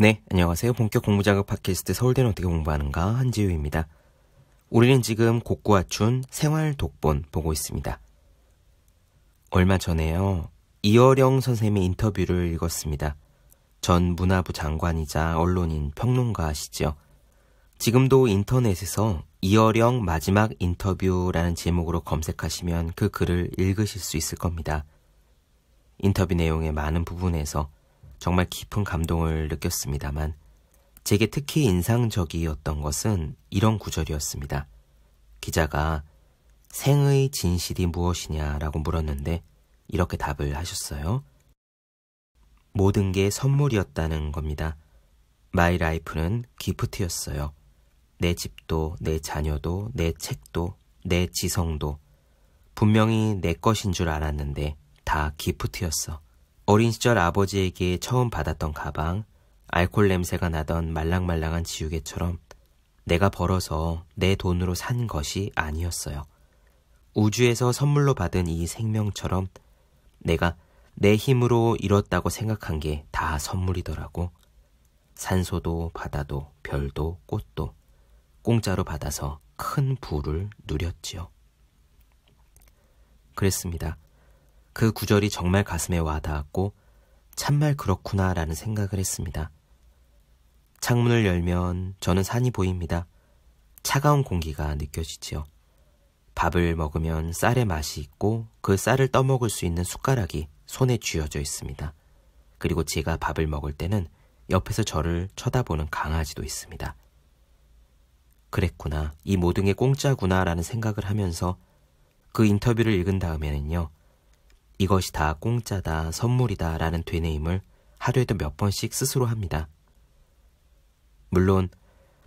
네, 안녕하세요. 본격 공부자극 팟캐스트 서울대는 어떻게 공부하는가 한지우입니다. 우리는 지금 곡구아춘 생활 독본 보고 있습니다. 얼마 전에요. 이어령 선생님의 인터뷰를 읽었습니다. 전 문화부 장관이자 언론인 평론가시죠. 지금도 인터넷에서 이어령 마지막 인터뷰라는 제목으로 검색하시면 그 글을 읽으실 수 있을 겁니다. 인터뷰 내용의 많은 부분에서 정말 깊은 감동을 느꼈습니다만 제게 특히 인상적이었던 것은 이런 구절이었습니다. 기자가 생의 진실이 무엇이냐라고 물었는데 이렇게 답을 하셨어요. 모든 게 선물이었다는 겁니다. 마이 라이프는 기프트였어요. 내 집도, 내 자녀도, 내 책도, 내 지성도 분명히 내 것인 줄 알았는데 다 기프트였어. 어린 시절 아버지에게 처음 받았던 가방, 알코올 냄새가 나던 말랑말랑한 지우개처럼 내가 벌어서 내 돈으로 산 것이 아니었어요. 우주에서 선물로 받은 이 생명처럼 내가 내 힘으로 이뤘다고 생각한 게 다 선물이더라고. 산소도 바다도 별도 꽃도 공짜로 받아서 큰 부를 누렸지요. 그랬습니다. 그 구절이 정말 가슴에 와닿았고 참말 그렇구나라는 생각을 했습니다. 창문을 열면 저는 산이 보입니다. 차가운 공기가 느껴지지요. 밥을 먹으면 쌀의 맛이 있고 그 쌀을 떠먹을 수 있는 숟가락이 손에 쥐어져 있습니다. 그리고 제가 밥을 먹을 때는 옆에서 저를 쳐다보는 강아지도 있습니다. 그랬구나, 이 모든 게 공짜구나라는 생각을 하면서 그 인터뷰를 읽은 다음에는요. 이것이 다 공짜다, 선물이다 라는 되뇌임을 하루에도 몇 번씩 스스로 합니다. 물론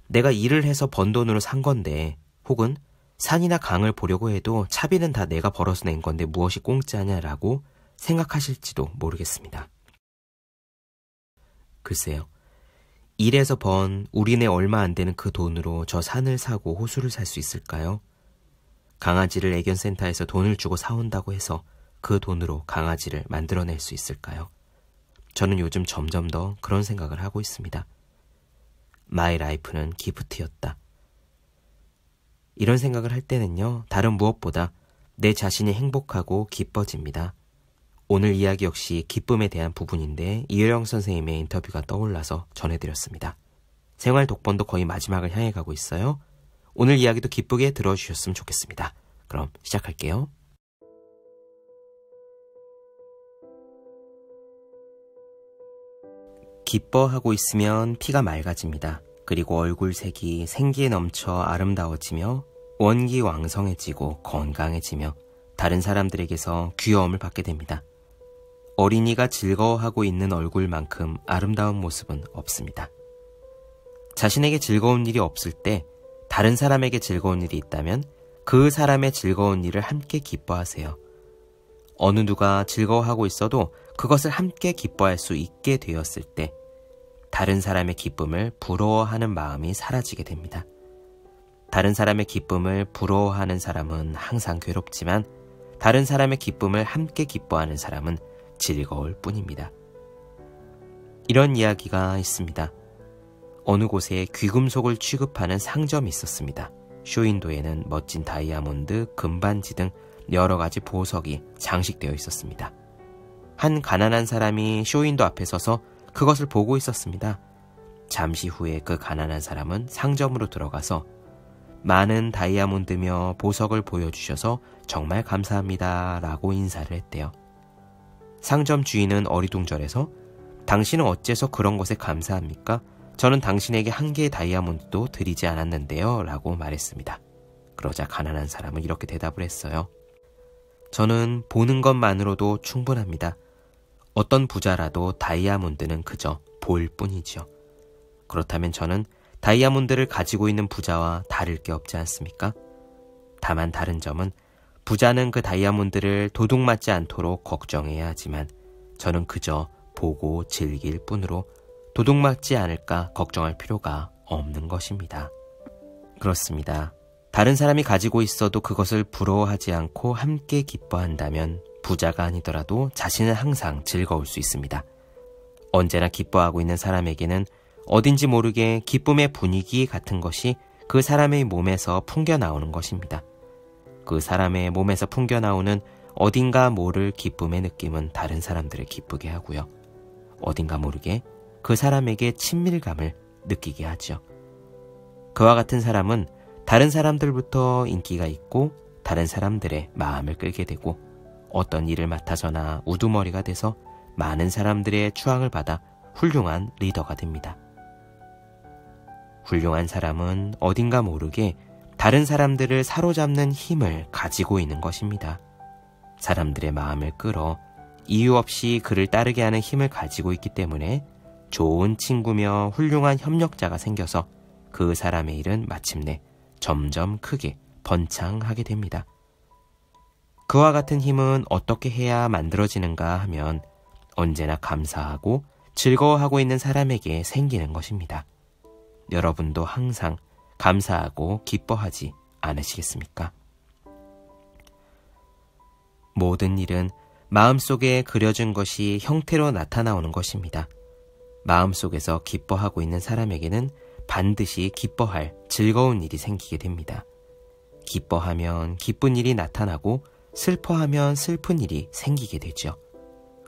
내가 일을 해서 번 돈으로 산 건데 혹은 산이나 강을 보려고 해도 차비는 다 내가 벌어서 낸 건데 무엇이 공짜냐라고 생각하실지도 모르겠습니다. 글쎄요. 일해서 번 우리네 얼마 안 되는 그 돈으로 저 산을 사고 호수를 살 수 있을까요? 강아지를 애견센터에서 돈을 주고 사온다고 해서 그 돈으로 강아지를 만들어낼 수 있을까요? 저는 요즘 점점 더 그런 생각을 하고 있습니다. 마이 라이프는 기프트였다. 이런 생각을 할 때는요, 다른 무엇보다 내 자신이 행복하고 기뻐집니다. 오늘 이야기 역시 기쁨에 대한 부분인데 이어령 선생님의 인터뷰가 떠올라서 전해드렸습니다. 생활 독본도 거의 마지막을 향해 가고 있어요. 오늘 이야기도 기쁘게 들어주셨으면 좋겠습니다. 그럼 시작할게요. 기뻐하고 있으면 피가 맑아집니다. 그리고 얼굴색이 생기에 넘쳐 아름다워지며 원기왕성해지고 건강해지며 다른 사람들에게서 귀여움을 받게 됩니다. 어린이가 즐거워하고 있는 얼굴만큼 아름다운 모습은 없습니다. 자신에게 즐거운 일이 없을 때 다른 사람에게 즐거운 일이 있다면 그 사람의 즐거운 일을 함께 기뻐하세요. 어느 누가 즐거워하고 있어도 그것을 함께 기뻐할 수 있게 되었을 때 다른 사람의 기쁨을 부러워하는 마음이 사라지게 됩니다. 다른 사람의 기쁨을 부러워하는 사람은 항상 괴롭지만 다른 사람의 기쁨을 함께 기뻐하는 사람은 즐거울 뿐입니다. 이런 이야기가 있습니다. 어느 곳에 귀금속을 취급하는 상점이 있었습니다. 쇼윈도에는 멋진 다이아몬드, 금반지 등 여러 가지 보석이 장식되어 있었습니다. 한 가난한 사람이 쇼윈도 앞에 서서 그것을 보고 있었습니다. 잠시 후에 그 가난한 사람은 상점으로 들어가서 많은 다이아몬드며 보석을 보여주셔서 정말 감사합니다 라고 인사를 했대요. 상점 주인은 어리둥절해서 당신은 어째서 그런 것에 감사합니까? 저는 당신에게 한 개의 다이아몬드도 드리지 않았는데요 라고 말했습니다. 그러자 가난한 사람은 이렇게 대답을 했어요. 저는 보는 것만으로도 충분합니다. 어떤 부자라도 다이아몬드는 그저 볼 뿐이죠. 그렇다면 저는 다이아몬드를 가지고 있는 부자와 다를 게 없지 않습니까? 다만 다른 점은 부자는 그 다이아몬드를 도둑맞지 않도록 걱정해야 하지만 저는 그저 보고 즐길 뿐으로 도둑맞지 않을까 걱정할 필요가 없는 것입니다. 그렇습니다. 다른 사람이 가지고 있어도 그것을 부러워하지 않고 함께 기뻐한다면 부자가 아니더라도 자신은 항상 즐거울 수 있습니다. 언제나 기뻐하고 있는 사람에게는 어딘지 모르게 기쁨의 분위기 같은 것이 그 사람의 몸에서 풍겨나오는 것입니다. 그 사람의 몸에서 풍겨나오는 어딘가 모를 기쁨의 느낌은 다른 사람들을 기쁘게 하고요. 어딘가 모르게 그 사람에게 친밀감을 느끼게 하죠. 그와 같은 사람은 다른 사람들부터 인기가 있고 다른 사람들의 마음을 끌게 되고 어떤 일을 맡아서나 우두머리가 돼서 많은 사람들의 추앙을 받아 훌륭한 리더가 됩니다. 훌륭한 사람은 어딘가 모르게 다른 사람들을 사로잡는 힘을 가지고 있는 것입니다. 사람들의 마음을 끌어 이유 없이 그를 따르게 하는 힘을 가지고 있기 때문에 좋은 친구며 훌륭한 협력자가 생겨서 그 사람의 일은 마침내 점점 크게 번창하게 됩니다. 그와 같은 힘은 어떻게 해야 만들어지는가 하면 언제나 감사하고 즐거워하고 있는 사람에게 생기는 것입니다. 여러분도 항상 감사하고 기뻐하지 않으시겠습니까? 모든 일은 마음속에 그려진 것이 형태로 나타나오는 것입니다. 마음속에서 기뻐하고 있는 사람에게는 반드시 기뻐할 즐거운 일이 생기게 됩니다. 기뻐하면 기쁜 일이 나타나고 슬퍼하면 슬픈 일이 생기게 되죠.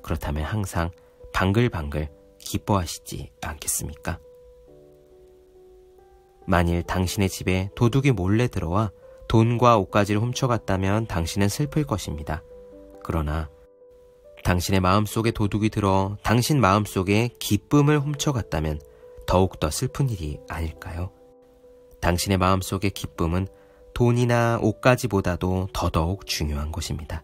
그렇다면 항상 방글방글 기뻐하시지 않겠습니까? 만일 당신의 집에 도둑이 몰래 들어와 돈과 옷가지를 훔쳐갔다면 당신은 슬플 것입니다. 그러나 당신의 마음속에 도둑이 들어 당신 마음속에 기쁨을 훔쳐갔다면 더욱더 슬픈 일이 아닐까요? 당신의 마음속의 기쁨은 돈이나 옷가지보다도 더더욱 중요한 것입니다.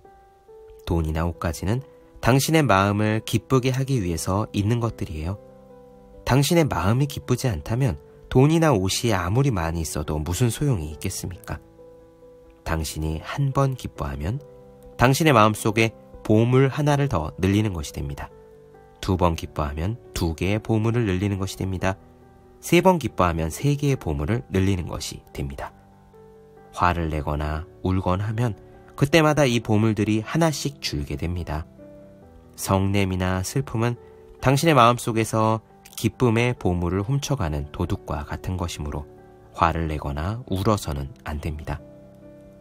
돈이나 옷가지는 당신의 마음을 기쁘게 하기 위해서 있는 것들이에요. 당신의 마음이 기쁘지 않다면 돈이나 옷이 아무리 많이 있어도 무슨 소용이 있겠습니까? 당신이 한 번 기뻐하면 당신의 마음속에 보물 하나를 더 늘리는 것이 됩니다. 2번 기뻐하면 2개의 보물을 늘리는 것이 됩니다. 3번 기뻐하면 3개의 보물을 늘리는 것이 됩니다. 화를 내거나 울거나 하면 그때마다 이 보물들이 하나씩 줄게 됩니다. 성냄이나 슬픔은 당신의 마음속에서 기쁨의 보물을 훔쳐가는 도둑과 같은 것이므로 화를 내거나 울어서는 안 됩니다.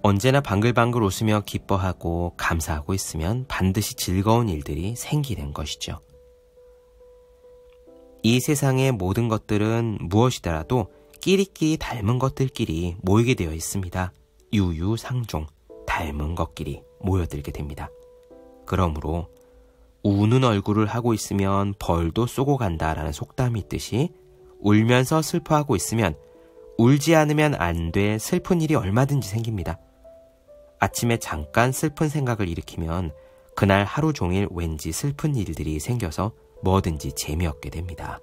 언제나 방글방글 웃으며 기뻐하고 감사하고 있으면 반드시 즐거운 일들이 생기는 것이죠. 이 세상의 모든 것들은 무엇이더라도 끼리끼리 닮은 것들끼리 모이게 되어 있습니다. 유유상종, 닮은 것끼리 모여들게 됩니다. 그러므로 우는 얼굴을 하고 있으면 벌도 쏘고 간다라는 속담이 있듯이 울면서 슬퍼하고 있으면 울지 않으면 안 될 슬픈 일이 얼마든지 생깁니다. 아침에 잠깐 슬픈 생각을 일으키면 그날 하루 종일 왠지 슬픈 일들이 생겨서 뭐든지 재미없게 됩니다.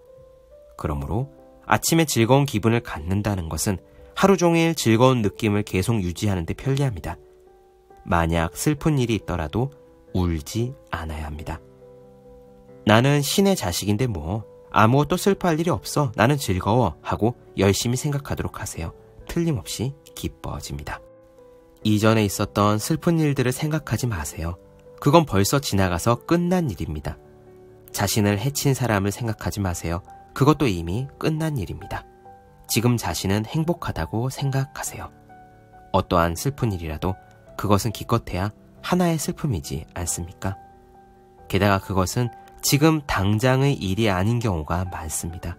그러므로 아침에 즐거운 기분을 갖는다는 것은 하루 종일 즐거운 느낌을 계속 유지하는 데 편리합니다. 만약 슬픈 일이 있더라도 울지 않아야 합니다. 나는 신의 자식인데 뭐 아무것도 슬퍼할 일이 없어. 나는 즐거워 하고 열심히 생각하도록 하세요. 틀림없이 기뻐집니다. 이전에 있었던 슬픈 일들을 생각하지 마세요. 그건 벌써 지나가서 끝난 일입니다. 자신을 해친 사람을 생각하지 마세요. 그것도 이미 끝난 일입니다. 지금 자신은 행복하다고 생각하세요. 어떠한 슬픈 일이라도 그것은 기껏해야 하나의 슬픔이지 않습니까? 게다가 그것은 지금 당장의 일이 아닌 경우가 많습니다.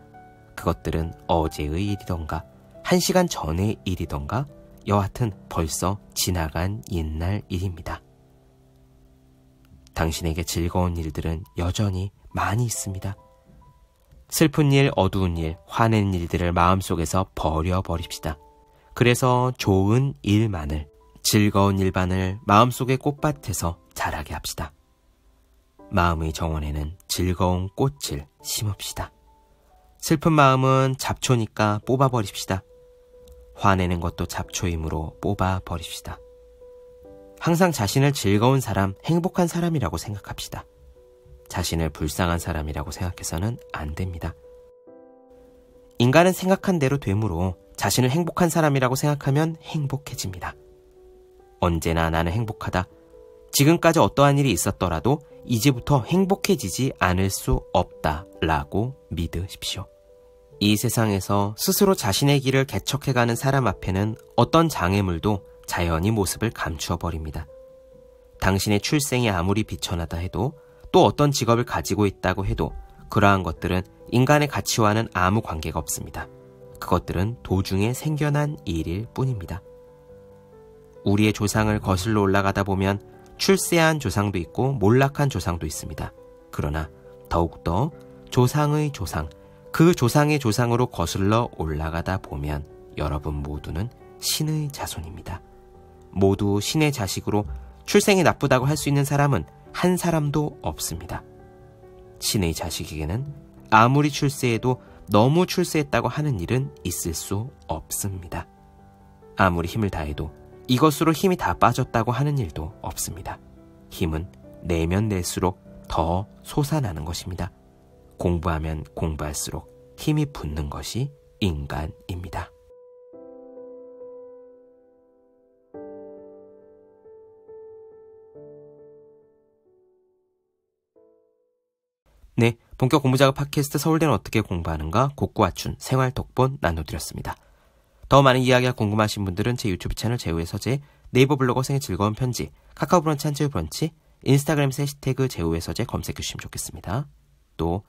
그것들은 어제의 일이던가 1시간 전의 일이던가 여하튼 벌써 지나간 옛날 일입니다. 당신에게 즐거운 일들은 여전히 많이 있습니다. 슬픈 일, 어두운 일, 화낸 일들을 마음속에서 버려버립시다. 그래서 좋은 일만을, 즐거운 일만을 마음속의 꽃밭에서 자라게 합시다. 마음의 정원에는 즐거운 꽃을 심읍시다. 슬픈 마음은 잡초니까 뽑아버립시다. 화내는 것도 잡초이므로 뽑아버립시다. 항상 자신을 즐거운 사람, 행복한 사람이라고 생각합시다. 자신을 불쌍한 사람이라고 생각해서는 안 됩니다. 인간은 생각한 대로 되므로 자신을 행복한 사람이라고 생각하면 행복해집니다. 언제나 나는 행복하다. 지금까지 어떠한 일이 있었더라도 이제부터 행복해지지 않을 수 없다라고 믿으십시오. 이 세상에서 스스로 자신의 길을 개척해가는 사람 앞에는 어떤 장애물도 자연히 모습을 감추어 버립니다. 당신의 출생이 아무리 비천하다 해도 또 어떤 직업을 가지고 있다고 해도 그러한 것들은 인간의 가치와는 아무 관계가 없습니다. 그것들은 도중에 생겨난 일일 뿐입니다. 우리의 조상을 거슬러 올라가다 보면 출세한 조상도 있고 몰락한 조상도 있습니다. 그러나 더욱더 조상의 조상, 그 조상의 조상으로 거슬러 올라가다 보면 여러분 모두는 신의 자손입니다. 모두 신의 자식으로 출생이 나쁘다고 할 수 있는 사람은 한 사람도 없습니다. 신의 자식에게는 아무리 출세해도 너무 출세했다고 하는 일은 있을 수 없습니다. 아무리 힘을 다해도 이것으로 힘이 다 빠졌다고 하는 일도 없습니다. 힘은 내면 낼수록 더 솟아나는 것입니다. 공부하면 공부할수록 힘이 붙는 것이 인간입니다. 네, 본격 공부작업 팟캐스트 서울대는 어떻게 공부하는가 곡구와춘 생활 독본 나눠드렸습니다. 더 많은 이야기가 궁금하신 분들은 제 유튜브 채널 제우의 서재, 네이버 블로그 생의 즐거운 편지, 카카오 브런치 한재우 브런치, 인스타그램에서 해시태그 제우의 서재 검색해주시면 좋겠습니다. 또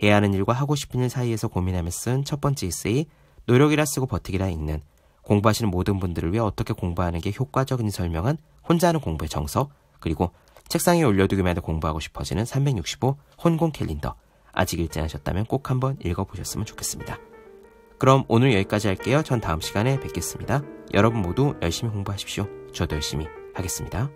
해야 하는 일과 하고 싶은 일 사이에서 고민하며 쓴 첫 번째 에세이 노력이라 쓰고 버티기라 읽는 공부하시는 모든 분들을 위해 어떻게 공부하는 게 효과적인지 설명한 혼자 하는 공부의 정석, 그리고 책상에 올려두기만 해도 공부하고 싶어지는 365 혼공 캘린더, 아직 읽지 않으셨다면 꼭 한번 읽어보셨으면 좋겠습니다. 그럼 오늘 여기까지 할게요. 전 다음 시간에 뵙겠습니다. 여러분 모두 열심히 공부하십시오. 저도 열심히 하겠습니다.